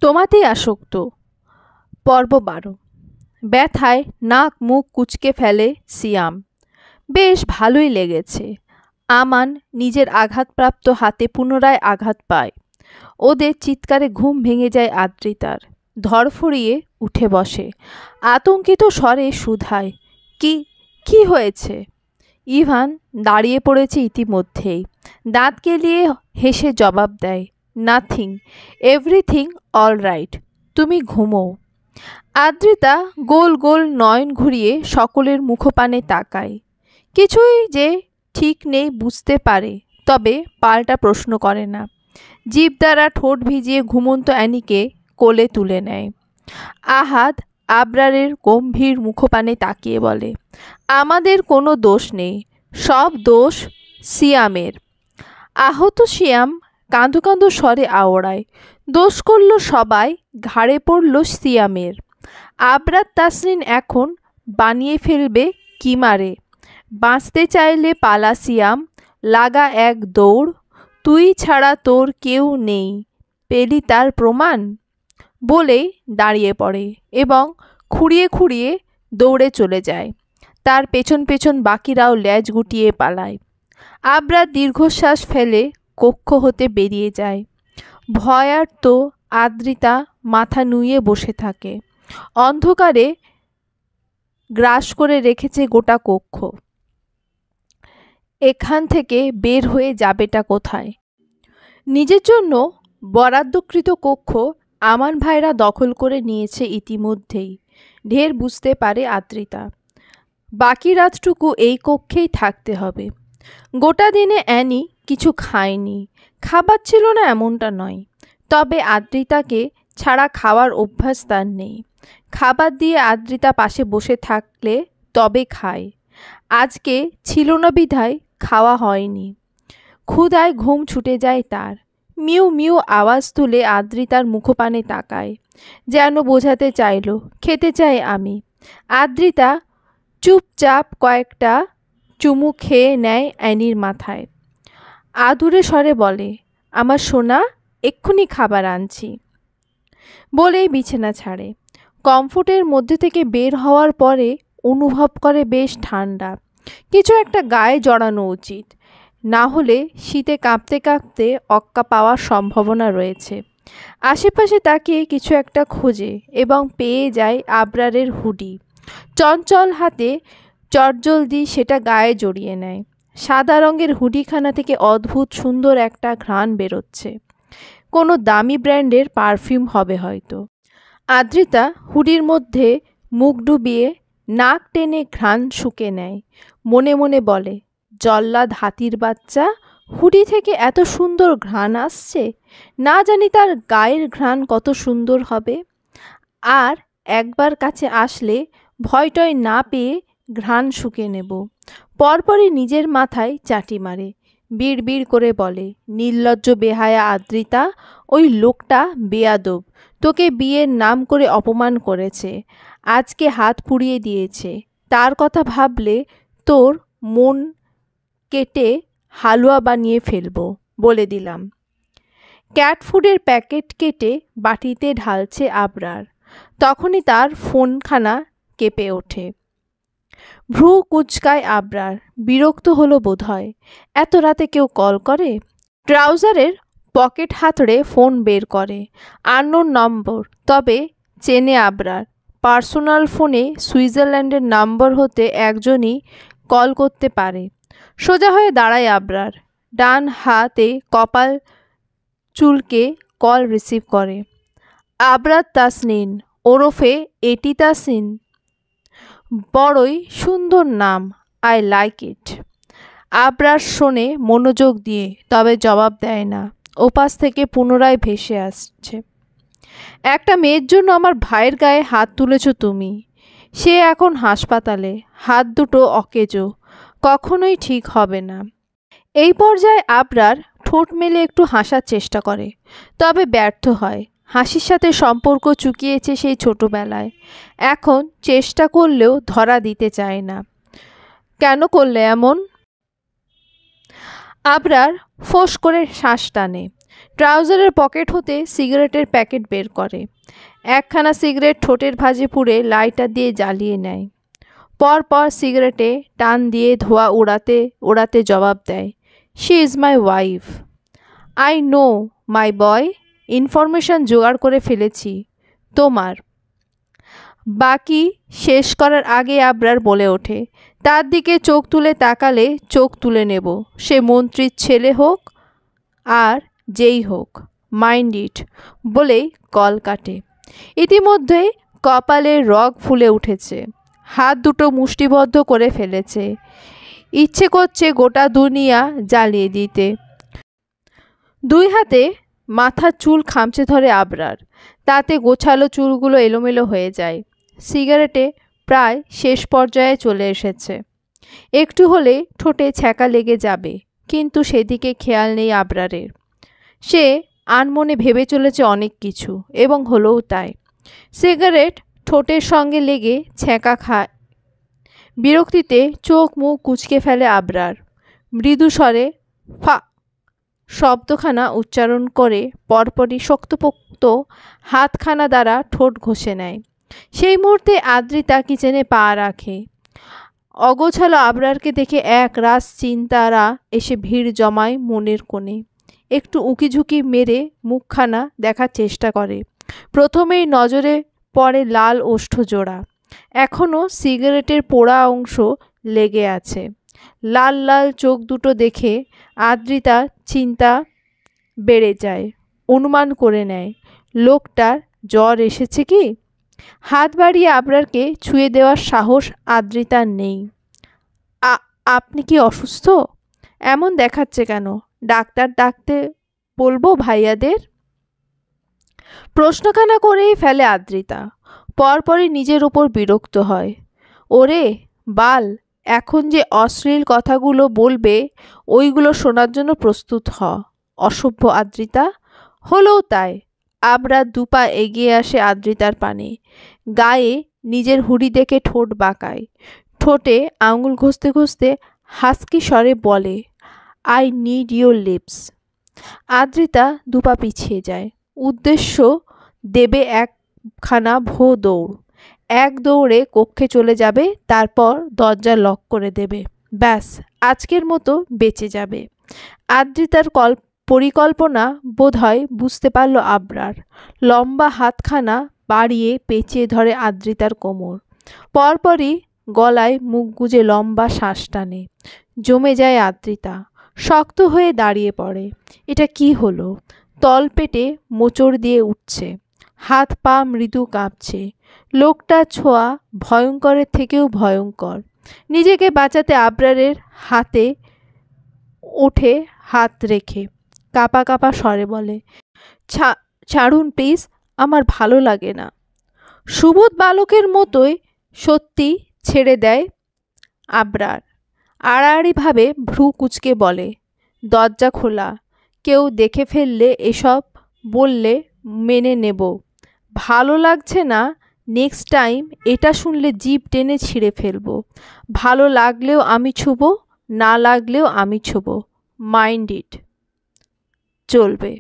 তোমাতেই আসক্ত। পর্ব 12। ব্যথায় নাক মুখ কুঁচকে ফেলে সিয়াম। বেশ ভালোই লেগেছে। আমান নিজের আঘাতপ্রাপ্ত হাতে পুনরায় আঘাত পায়। ওদের চিৎকারে ঘুম ভেঙে যায় আদ্রিতার। ধরফড়িয়ে উঠে বসে। আতঙ্কিত স্বরে শুধায়, কি কি হয়েছে? ইভান দাঁড়িয়ে পড়েছে ইতিমধ্যেই। দাঁত কেলিয়ে হেসে জবাব দেয়, নাথিং, এভরিথিং অল রাইট, তুমি ঘুমোও। আদ্রিতা গোল গোল নয়ন ঘুরিয়ে সকলের মুখপানে তাকায়। কিছুই যে ঠিক নেই বুঝতে পারে, তবে পাল্টা প্রশ্ন করে না। জিভ দ্বারা ঠোঁট ভিজিয়ে ঘুমন্ত অ্যানিকে কোলে তুলে নেয়। আহাদ আবরারের গম্ভীর মুখপানে তাকিয়ে বলে, আমাদের কোনো দোষ নেই, সব দোষ সিয়ামের। আহত সিয়াম কাঁদো কাঁদো স্বরে আওড়ায়, দোষ করল সবাই, ঘাড়ে পড়ল সিয়ামের। আবরার তাসরিন এখন বানিয়ে ফেলবে কি মারে। বাঁচতে চাইলে পালা সিয়াম, লাগা এক দৌড়, তুই ছাড়া তোর কেউ নেই, পেলি তার প্রমাণ। বলেই দাঁড়িয়ে পড়ে এবং খুঁড়িয়ে খুঁড়িয়ে দৌড়ে চলে যায়। তার পেছন পেছন বাকিরাও ল্যাজ গুটিয়ে পালায়। আবরার দীর্ঘশ্বাস ফেলে কক্ষ হতে বেরিয়ে যায়। ভয়ার্ত আদ্রিতা মাথা নুইয়ে বসে থাকে। অন্ধকারে গ্রাস করে রেখেছে গোটা কক্ষ। এখান থেকে বের হয়ে যাবেটা কোথায়? নিজের জন্য বরাদ্দকৃত কক্ষ আমান ভাইরা দখল করে নিয়েছে ইতিমধ্যেই। ঢের বুঝতে পারে আদ্রিতা। বাকি রাতটুকু এই কক্ষেই থাকতে হবে। গোটা দিনে অ্যানি কিছু খায়নি। খাবার ছিল না এমনটা নয়, তবে আদ্রিতাকে ছাড়া খাওয়ার অভ্যাস তার নেই। খাবার দিয়ে আদ্রিতা পাশে বসে থাকলে তবে খায়। আজকে ছিল না বিধায় খাওয়া হয়নি। ক্ষুধায় ঘুম ছুটে যায় তার। মিউ মিউ আওয়াজ তুলে আদ্রিতার মুখপানে তাকায়, যেন বোঝাতে চাইল, খেতে চাই আমি। আদ্রিতা চুপচাপ কয়েকটা চুমু খেয়ে নেয় অ্যানির মাথায়। আদুরে স্বরে বলে, আমার সোনা, এক্ষুনি খাবার আনছি। বলেই বিছানা ছাড়ে। কমফোর্টের মধ্যে থেকে বের হওয়ার পরে অনুভব করে বেশ ঠান্ডা। কিছু একটা গায়ে জড়ানো উচিত, না হলে শীতে কাঁপতে কাঁপতে অক্কা পাওয়ার সম্ভাবনা রয়েছে। আশেপাশে তাকিয়ে কিছু একটা খোঁজে এবং পেয়ে যায় আবরারের হুডি। চঞ্চল হাতে চটজলদি সেটা গায়ে জড়িয়ে নেয়। সাদা রঙের হুডিখানা থেকে অদ্ভুত সুন্দর একটা ঘ্রাণ বেরোচ্ছে। কোনো দামি ব্র্যান্ডের পারফিউম হবে হয়তো। আদ্রিতা হুডির মধ্যে মুখ ডুবিয়ে নাক টেনে ঘ্রাণ শুঁকে নেয়। মনে মনে বলে, জল্লাদ হাতির বাচ্চা, হুডি থেকে এত সুন্দর ঘ্রাণ আসছে, না জানি তার গায়ের ঘ্রাণ কত সুন্দর হবে। আর একবার কাছে আসলে ভয়টয় না পেয়ে ঘ্রাণ শুঁকে নেব। পরপরই নিজের মাথায় চাটি মারে। বিড় করে বলে, নির্লজ্জ বেহায়া আদ্রিতা, ওই লোকটা বেয়াদব, তোকে বিয়ের নাম করে অপমান করেছে, আজকে হাত পুড়িয়ে দিয়েছে। তার কথা ভাবলে তোর মন কেটে হালুয়া বানিয়ে ফেলবো, বলে দিলাম। ক্যাট ফুডের প্যাকেট কেটে বাটিতে ঢালছে আবরার। তখনই তার ফোনখানা কেঁপে ওঠে। ভ্রু কুঁচকায় আবরার। বিরক্ত হলো বোধহয়, এত রাতে কেউ কল করে। ট্রাউজারের পকেট হাতড়ে ফোন বের করে। আননোন নম্বর, তবে চেনে আবরার। পার্সোনাল ফোনে সুইজারল্যান্ডের নম্বর হতে একজনই কল করতে পারে। সোজা হয়ে দাঁড়ায় আবরার। ডান হাতে কপাল চুলকে কল রিসিভ করে। আবরার তাসনিন, ওরফে এটি তাসিন। বড়ই সুন্দর নাম, আই লাইক ইট। আবরার শোনে মনোযোগ দিয়ে, তবে জবাব দেয় না। ওপাশ থেকে পুনরায় ভেসে আসছে, একটা মেয়ের জন্য আমার ভাইয়ের গায়ে হাত তুলেছ তুমি। সে এখন হাসপাতালে, হাত দুটো অকেজো, কখনোই ঠিক হবে না। এই পর্যায়ে আবরার ঠোঁট মেলে একটু হাসার চেষ্টা করে, তবে ব্যর্থ হয়। হাসির সাথে সম্পর্ক চুকিয়েছে সেই ছোটবেলায়। এখন চেষ্টা করলেও ধরা দিতে চায় না। কেন করলে এমন? আবরার ফোঁস করে শ্বাস টানে। ট্রাউজারের পকেট হতে সিগারেটের প্যাকেট বের করে। একখানা সিগারেট ঠোঁটের ভাঁজে পুড়ে লাইটার দিয়ে জ্বালিয়ে নেয়। পরপর সিগারেটে টান দিয়ে ধোঁয়া ওড়াতে ওড়াতে জবাব দেয়, she is my wife. I know my boy, information জোগাড় করে ফেলেছি তোমার। বাকি শেষ করার আগে আবরার বলে ওঠে, তার দিকে চোখ তুলে তাকালে চোখ তুলে নেব, সে মন্ত্রীর ছেলে হোক আর যেই হোক, মাইন্ড ইট, বলেই কল কাটে। ইতিমধ্যে কপালে রগ ফুলে উঠেছে, হাত দুটো মুষ্টিবদ্ধ করে ফেলেছে, ইচ্ছে করছে গোটা দুনিয়া জ্বালিয়ে দিতে। দুই হাতে মাথার চুল খামচে ধরে আবরার, তাতে গোছালো চুলগুলো এলোমেলো হয়ে যায়। সিগারেটে প্রায় শেষ পর্যায়ে চলে এসেছে, একটু হলে ঠোঁটে ছ্যাঁকা লেগে যাবে, কিন্তু সেদিকে খেয়াল নেই আবরারের। সে আনমনে ভেবে চলেছে অনেক কিছু, এবং হলোও তাই। সিগারেট ঠোঁটের সঙ্গে লেগে ছ্যাঁকা খায়। বিরক্তিতে চোখ মুখ কুঁচকে ফেলে আবরার। মৃদু স্বরে ফা শব্দখানা উচ্চারণ করে পরপরই শক্তপোক্ত হাতখানা দ্বারা ঠোঁট ঘষে নেয়। সেই মুহূর্তে আদ্রিতা কিচেনে পা রাখে। অগোছালো আবরারকে দেখে এক রাস চিন্তারা এসে ভিড় জমায় মনের কোণে। একটু উঁকিঝুঁকি মেরে মুখখানা দেখার চেষ্টা করে। প্রথমেই নজরে পড়ে লাল ওষ্ঠ জোড়া, এখনও সিগারেটের পোড়া অংশ লেগে আছে। লাল লাল চোখ দুটো দেখে আদ্রিতার চিন্তা বেড়ে যায়। অনুমান করে নেয় লোকটার জ্বর এসেছে কি। হাত বাড়িয়ে আবরারকে ছুঁয়ে দেওয়ার সাহস আদ্রিতার নেই। আপনি কি অসুস্থ? এমন দেখাচ্ছে কেন? ডাক্তার ডাকতে বলবো ভাইয়াদের? প্রশ্নখানা করেই ফেলে আদ্রিতা। পরপরই নিজের ওপর বিরক্ত হয়। ওরে বাল, এখন যে অশ্লীল কথাগুলো বলবে ওইগুলো শোনার জন্য প্রস্তুত হ। অসভ্য আদ্রিতা। হলেও তাই। আবরার দুপা এগিয়ে আসে আদ্রিতার পানে, গায়ে নিজের হুডি দেখে ঠোঁট বাঁকায়। ঠোঁটে আঙুল ঘষতে ঘষতে হাসকি স্বরে বলে, I need your lips. Adrita দুপা পিছিয়ে যায়। উদ্দেশ্য দেবে একখানা ভো দৌড়। এক দৌড়ে কক্ষে চলে যাবে, তারপর দরজা লক করে দেবে। ব্যাস, আজকের মতো বেঁচে যাবে। আদ্রিতার পরিকল্পনা বোধহয় বুঝতে পারল আবরার। লম্বা হাতখানা বাড়িয়ে পেঁচিয়ে ধরে আদ্রিতার কোমর। পরপরই গলায় মুখ গুজে লম্বা শ্বাস টানে। জমে যায় আদ্রিতা, শক্ত হয়ে দাঁড়িয়ে পড়ে। এটা কি হলো? তলপেটে মোচড় দিয়ে উঠছে, হাত পা মৃদু কাঁপছে। লোকটা ছোঁয়া ভয়ঙ্করের থেকেও ভয়ঙ্কর। নিজেকে বাঁচাতে আবরারের হাতে ওঠে হাত রেখে কাঁপা কাঁপা স্বরে বলে, ছাড়ুন প্লিজ, আমার ভালো লাগে না। সুবোধ বালকের মতোই সত্যি ছেড়ে দেয় আবরার। আড়াআড়িভাবে ভ্রু কুঁচকে বলে, দরজা খোলা, কেউ দেখে ফেললে এসব বললে মেনে নেব। ভালো লাগছে না, নেক্সট টাইম এটা শুনলে জিভ টেনে ছিঁড়ে ফেলবো। ভালো লাগলেও আমি ছুবো, না লাগলেও আমি ছুবো, মাইন্ড ইট। চলবে।